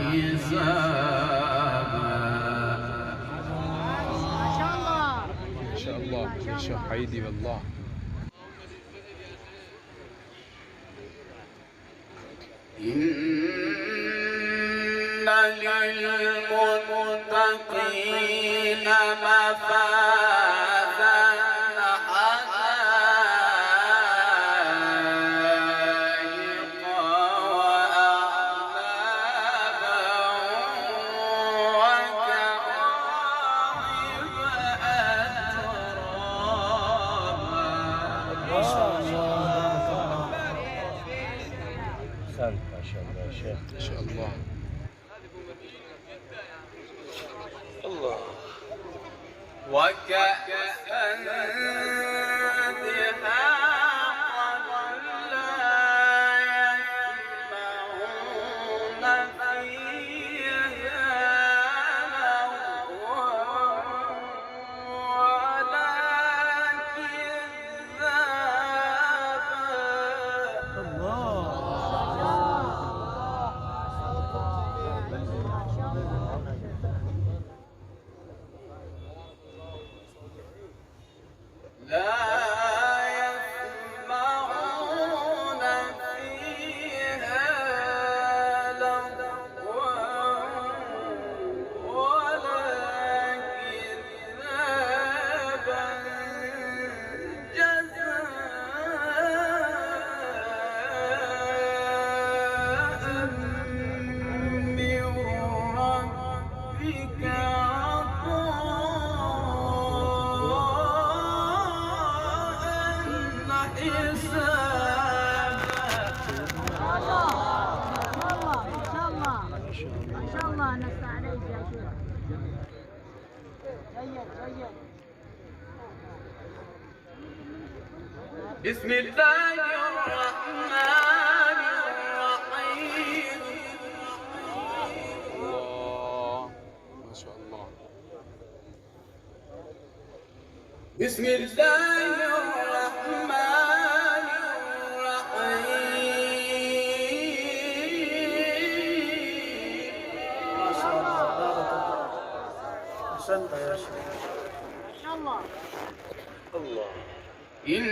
حسابا. ما شاء الله ما شاء الله، ما شاء حيدي والله. إن للمتقين مفازا حدائق وأعنابا وكواعب أترابا. ما شاء الله. أحسنت ما شاء الله يا شيخ. ما شاء الله. الله. وكأسا دهاقا لا يسمعون فيها لغوا ولا كذابا. لا يسمعون فيها لغوا ولا كذابا جزاء من ربك ما شاء الله نص عليك يا شيخ. جيد جيد. بسم الله الرحمن الرحيم. الله ما شاء الله. بسم الله الرحمن الرحيم. ما شاء الله. بارك الله. أحسنت يا شيخ. ما شاء الله. الله. إن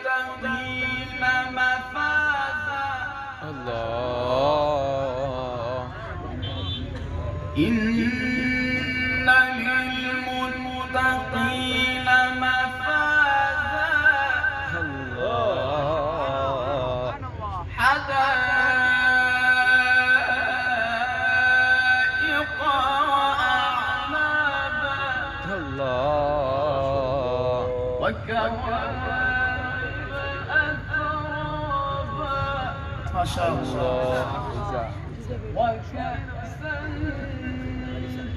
للمتقين مفازا. الله. إن للمتقين مفازا الله. حدائق وأعنابا الله. وكواعب أترابا. ما شاء الله. وكأسا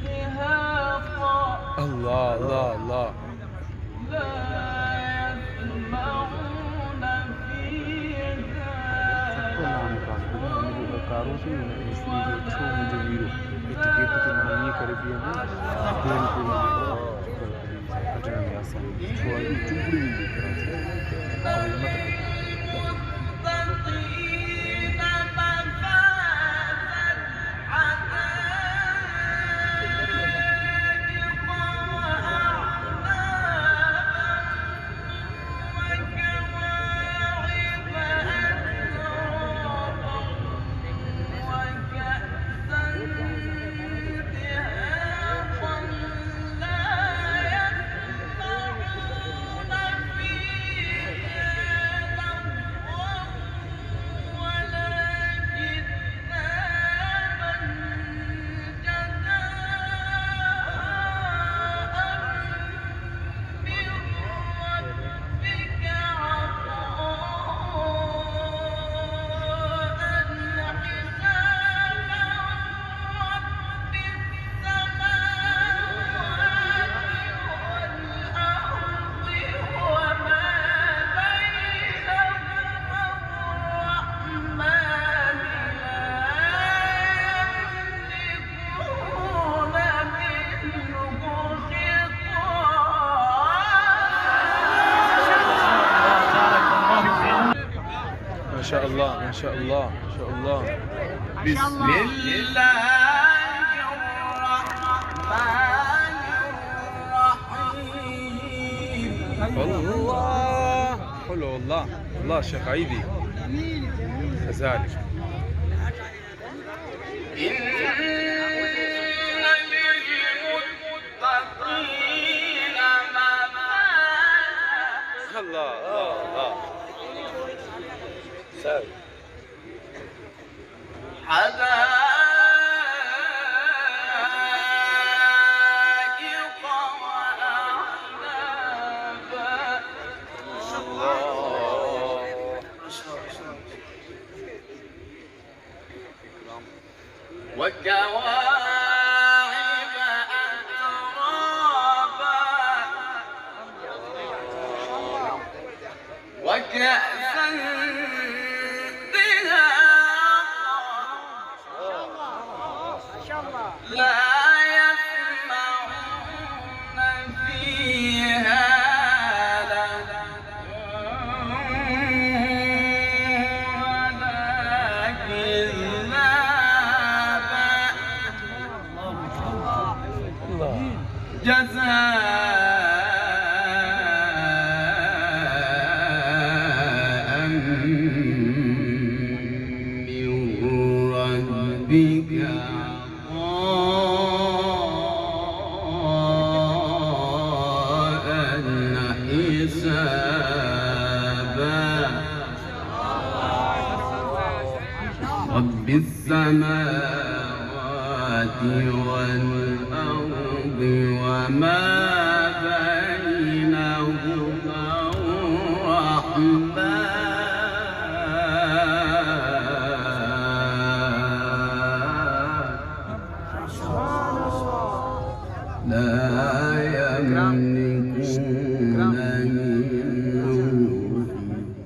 دهاقا الله الله الله. لا يسمعون فيها للمتقين مفازا حدائق وأعنابا شاء الله ما شاء الله ما شاء الله. ما شاء الله. الله الرحمن الرحيم. الله حلو والله. الله شيخ عيدي كذلك. إن للمتقين مفازا. الله الله الله. ساوي. حدائق وأعنابا. وكواعب أترابا. وكأسا دهاقا. ما شاء الله. لا يسمعون فيها لغوا ولا كذابا. جزاء من ربك عطاء حسابا. رب السماوات والأرض وما بينهما الرحمن لا يملكون منه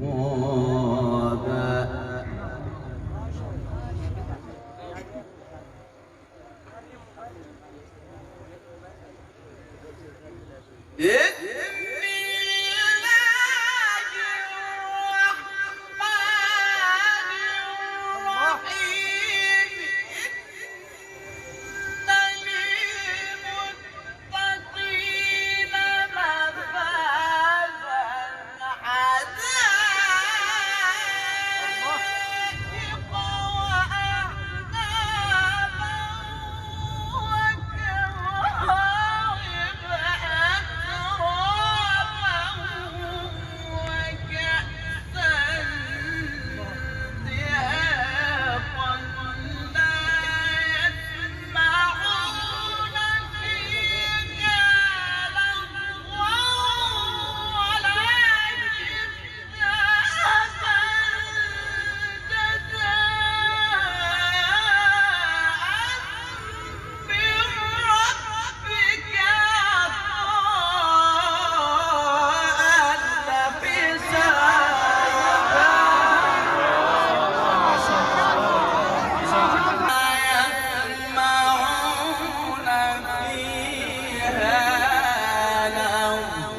خطابا.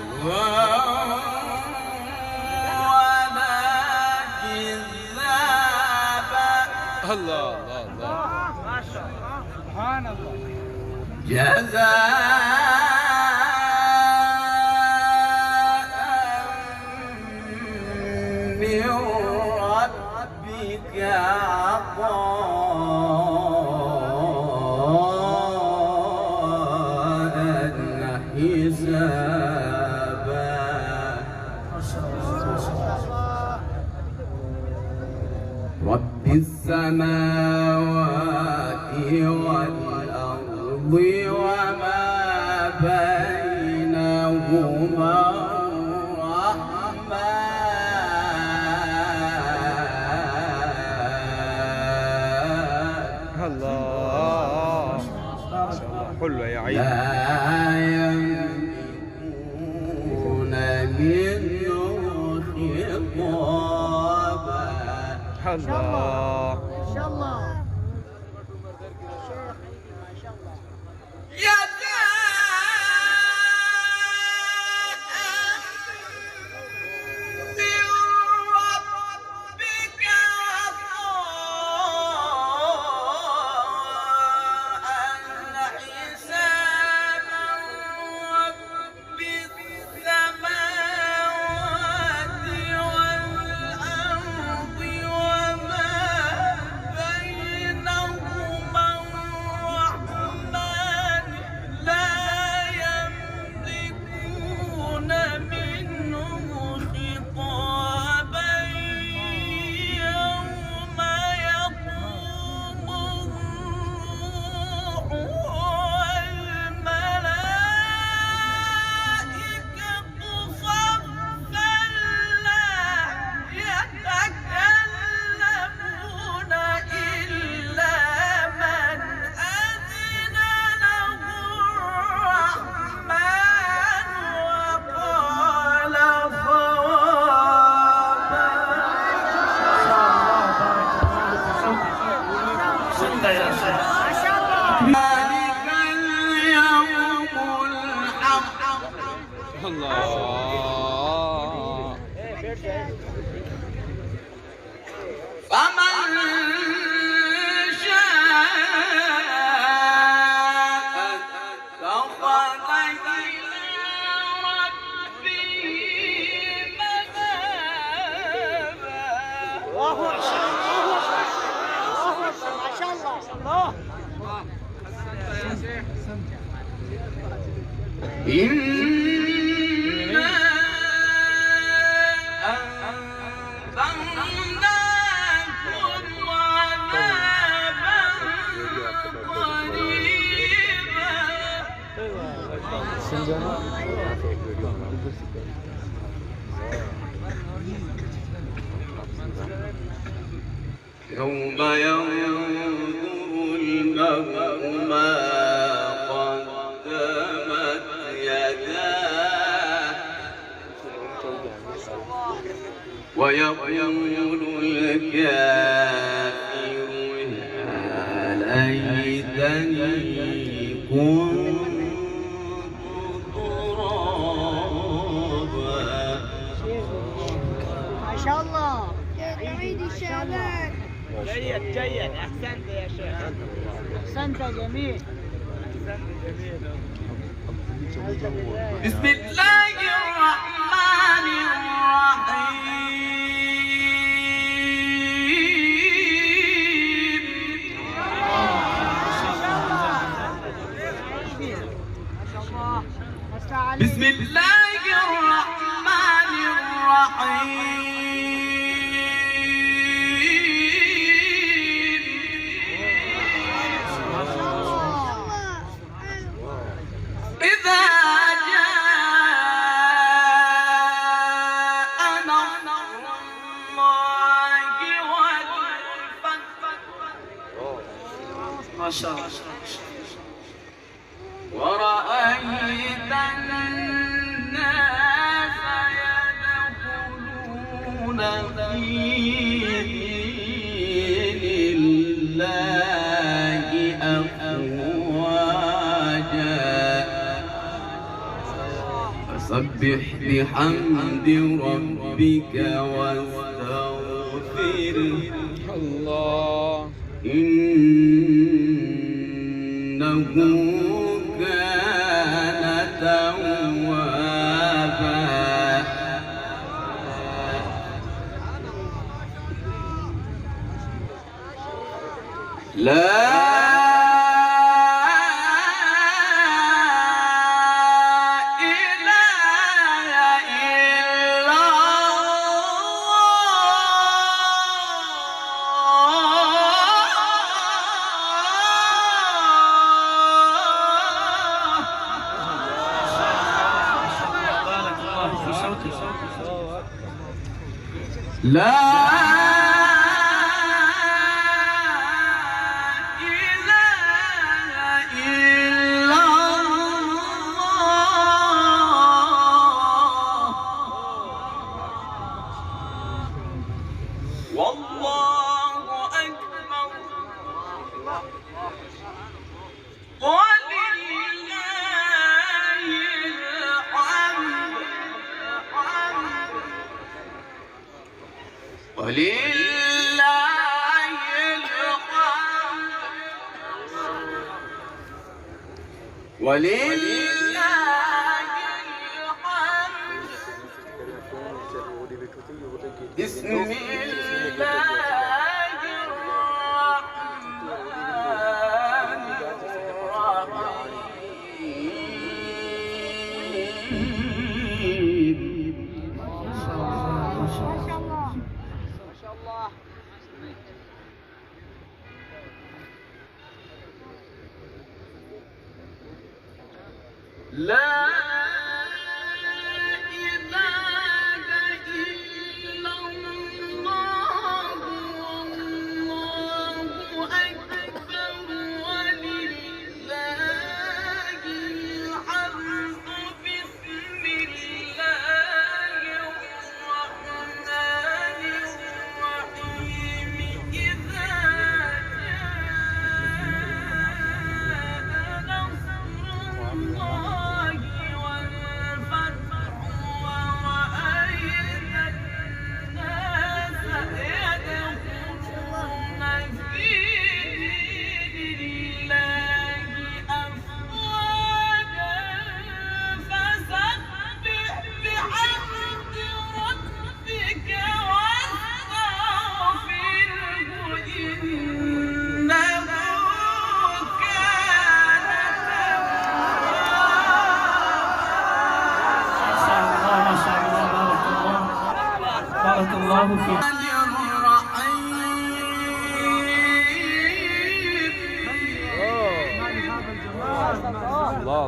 الله الله الله. ما شاء الله. سبحان الله. جزاء من ربك عطاء حسابا. رب السماوات والأرض وما بينهما الرحمن. الله ما شاء الله حلو يا عيد. لا يملكون منه خطابا. الله ما شاء الله. جزاء من ربك ذلك اليوم الحق الله. فمن شاء اتخذ إلى ربه مآبا. الله أكبر ما شاء الله. الله إنا أنذرناكم عذابا قريبا يوم ينظر المرء ما قدمت يداه ويقول الكافر يا ليتني كنت ترابا. ما شاء الله. عيد الشهادات. جيد جيد احسنت يا شيخ. احسنت جميل. بسم الله الرحمن الرحيم. بسم الله الرحمن الرحيم. إذا جاء نصر الله والفتح ما شاء الله. ورأيت الناس يدخلون في دين الله أفواجا فسبح بحمد ربك واستغفره الله. إنه كان توابا. لا لا إله إلا الله والله أكبر ولله الحمد ولله الحمد ولله الحمد. بسم الله لا إله إلا الله والله أكبر ولله الحمد. بسم الله الرحمن الرحيم. إذا جاء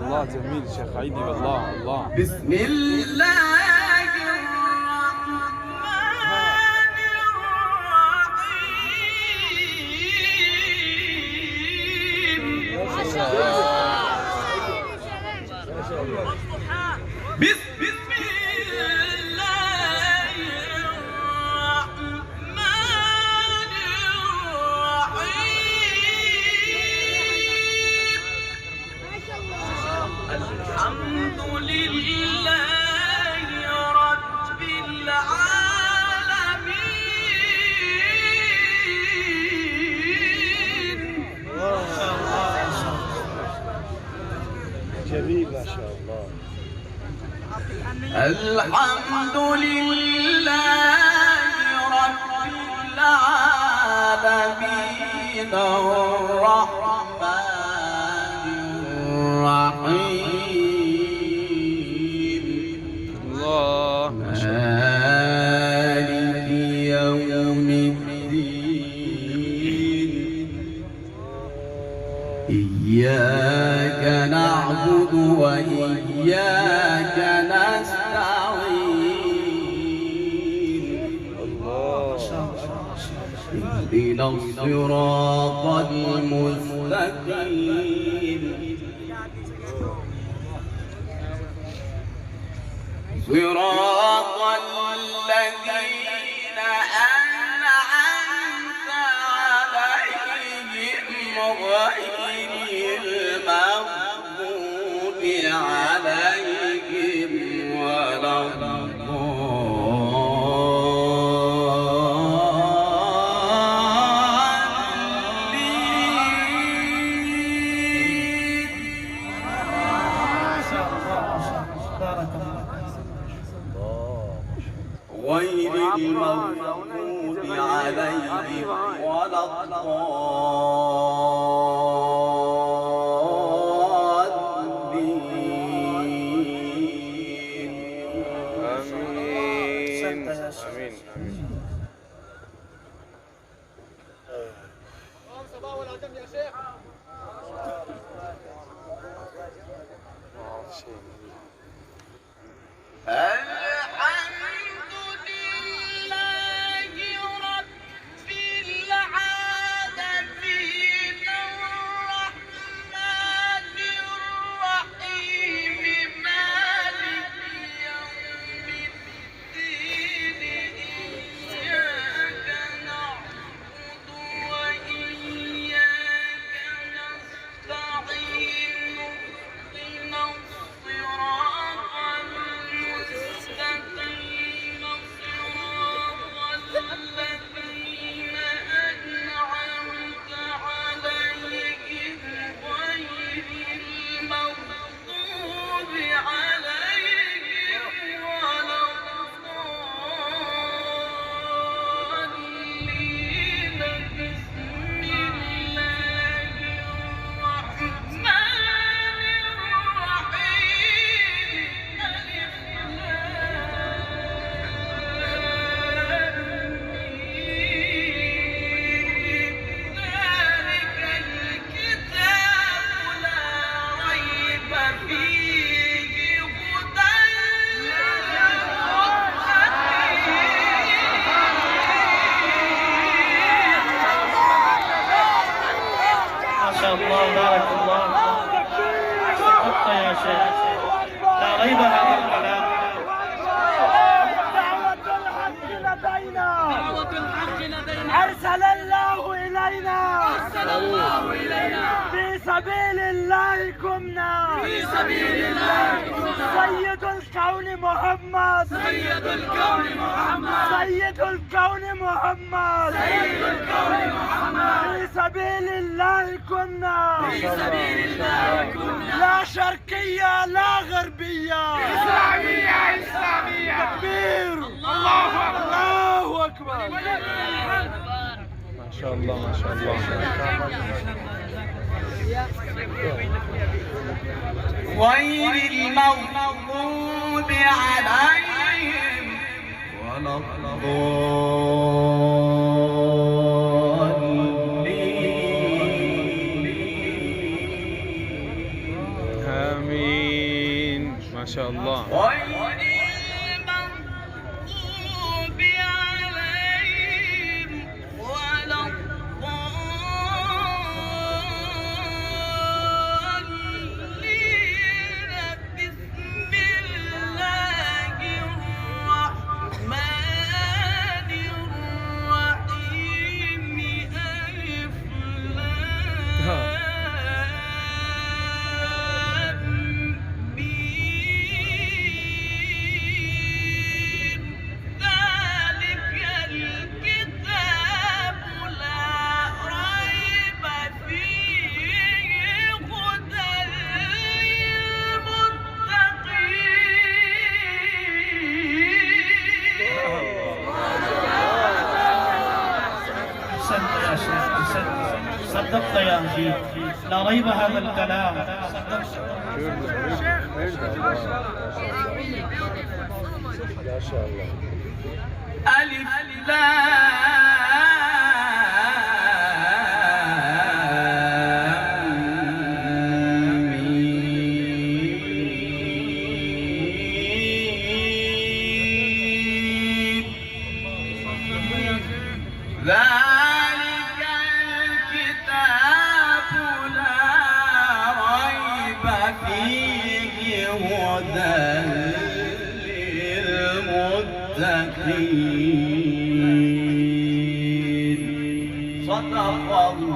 الله جميل شيخ عيدي والله الله. بسم الله الرحمن الرحيم. بسم الله الرحمن الرحيم. الحمد لله رب العالمين. جميل ما شاء الله. الحمد لله رب العالمين الرحمن الرحيم الله ما شاء الله. مالك يوم الدين. إياك نعبد وإياك نستعين. اهدنا الصراط المستقيم صراط الذين أنعمت عليهم غير المغضوب عليهم ولا غير المغضوب عليهم ولا الضالين. آمين آمين. الحمد لله رب العالمين الرحمن الرحيم مالك يوم الدين. إياك نعبد وإياك نستعين. اهدنا الصراط المستقيم صراط الذين أنعمت عليهم غير المغضوب عليهم ولا الضالين. بسم الله الرحمن الرحيم. ألف ذلك الكتاب لا ريب فيه هدى ما شاء الله بارك الله. صدقت يا شيخ، لا ريب هذا الكلام. دعوة الحق لدينا أرسل الله إلينا في سبيل الله قمنا سيد الكون محمد في سبيل الله قمنا لا شرقية لا غربية، إسلامية تكبير. الله أكبر. ما شاء الله ما شاء الله. غير المغضوب عليهم ولا الضالين. آمين شاء الله. غير المغضوب عليهم ولا الضالين. بسم الله الرحمن الرحيم. ألف لام ميم. ذلك الكتاب لا ريب فيه هدى أحسنت يا شيخ، أحسنت. صدقت يا مجيد، لا ريب هذا الكلام. صدقت. ألف لام ميم. ذلك الكتاب لا ريب فيه هدى للمتقين. صدق الله.